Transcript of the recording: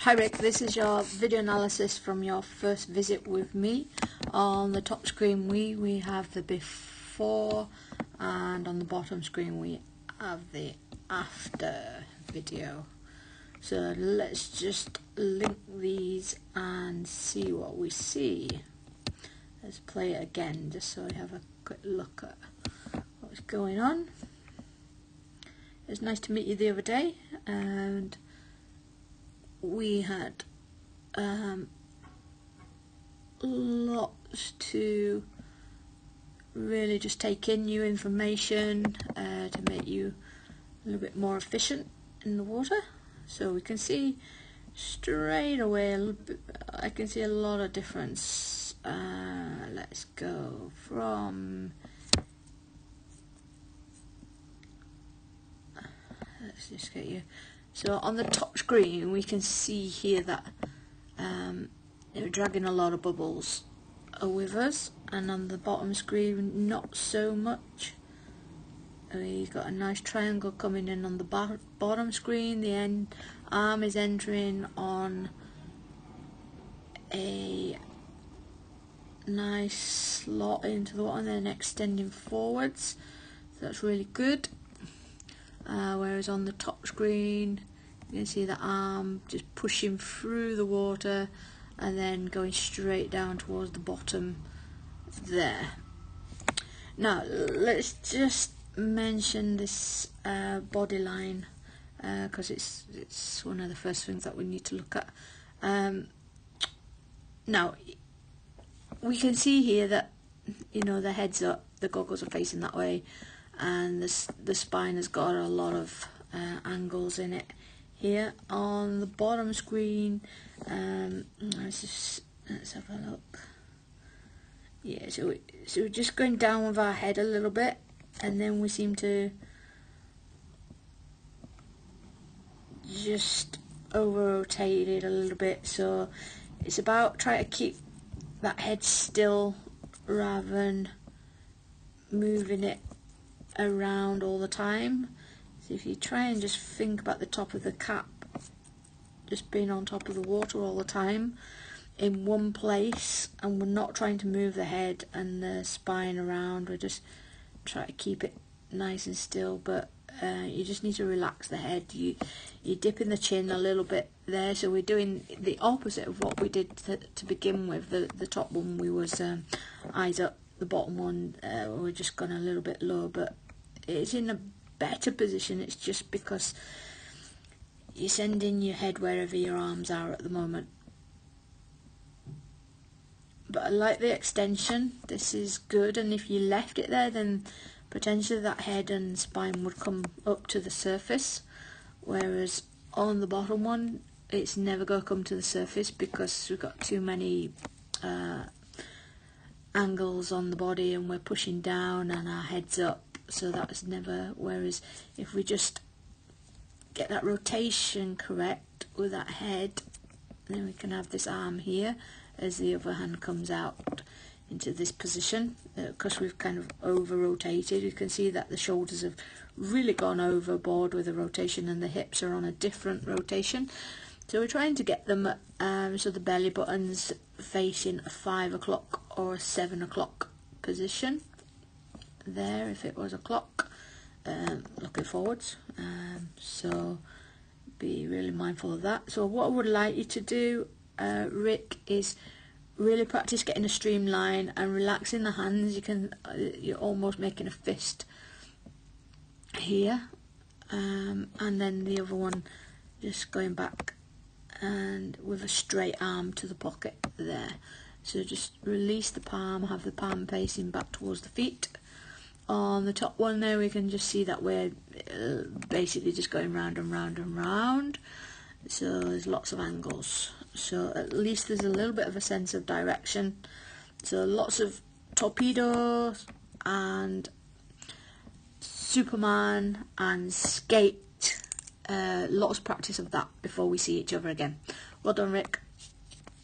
Hi Rick, this is your video analysis from your first visit with me. On the top screen we have the before, and on the bottom screen we have the after video. So let's just link these and see what we see. Let's play it again just so we have a quick look at what's going on. It was nice to meet you the other day, and we had lots to really just take in, new information to make you a little bit more efficient in the water. So we can see straight away a little bit, I can see a lot of difference. Let's go from, let's just get you. So on the top screen we can see here that they're dragging a lot of bubbles with us, and on the bottom screen not so much. We've got a nice triangle coming in on the bottom screen. The end arm is entering on a nice slot into the water and then extending forwards, so that's really good. Whereas on the top screen you can see the arm just pushing through the water and then going straight down towards the bottom there. Now let's just mention this body line because it's one of the first things that we need to look at. Now we can see here that, you know, the head's up, the goggles are facing that way, and the spine has got a lot of angles in it. Here on the bottom screen, let's have a look. Yeah, so we're just going down with our head a little bit, and then we seem to just over rotate it a little bit. So it's about trying to keep that head still rather than moving it around all the time. So if you try and just think about the top of the cap just being on top of the water all the time in one place, and we're not trying to move the head and the spine around, we're just trying to keep it nice and still, but you just need to relax the head. You're dipping the chin a little bit there, so we're doing the opposite of what we did to begin with. The top one we was eyes up, the bottom one we're just gone a little bit low, but it's in a better position. It's just because you're sending your head wherever your arms are at the moment. But I like the extension, this is good, and if you left it there then potentially that head and spine would come up to the surface, whereas on the bottom one it's never going to come to the surface because we've got too many angles on the body and we're pushing down and our head's up, so that's never. Whereas if we just get that rotation correct with that head, then we can have this arm here as the other hand comes out into this position. Because we've kind of over rotated, you can see that the shoulders have really gone overboard with the rotation and the hips are on a different rotation. So we're trying to get them so the belly button's facing a 5 o'clock or a 7 o'clock position there if it was a clock, looking forwards. So be really mindful of that. So what I would like you to do, Rick, is really practice getting a streamline and relaxing the hands. You're almost making a fist here, and then the other one just going back and with a straight arm to the pocket there. So just release the palm, have the palm facing back towards the feet. On the top one there we can just see that we're basically just going round and round and round, so there's lots of angles, so at least there's a little bit of a sense of direction. So lots of torpedoes and Superman and skate, lots of practice of that before we see each other again. Well done, Rick.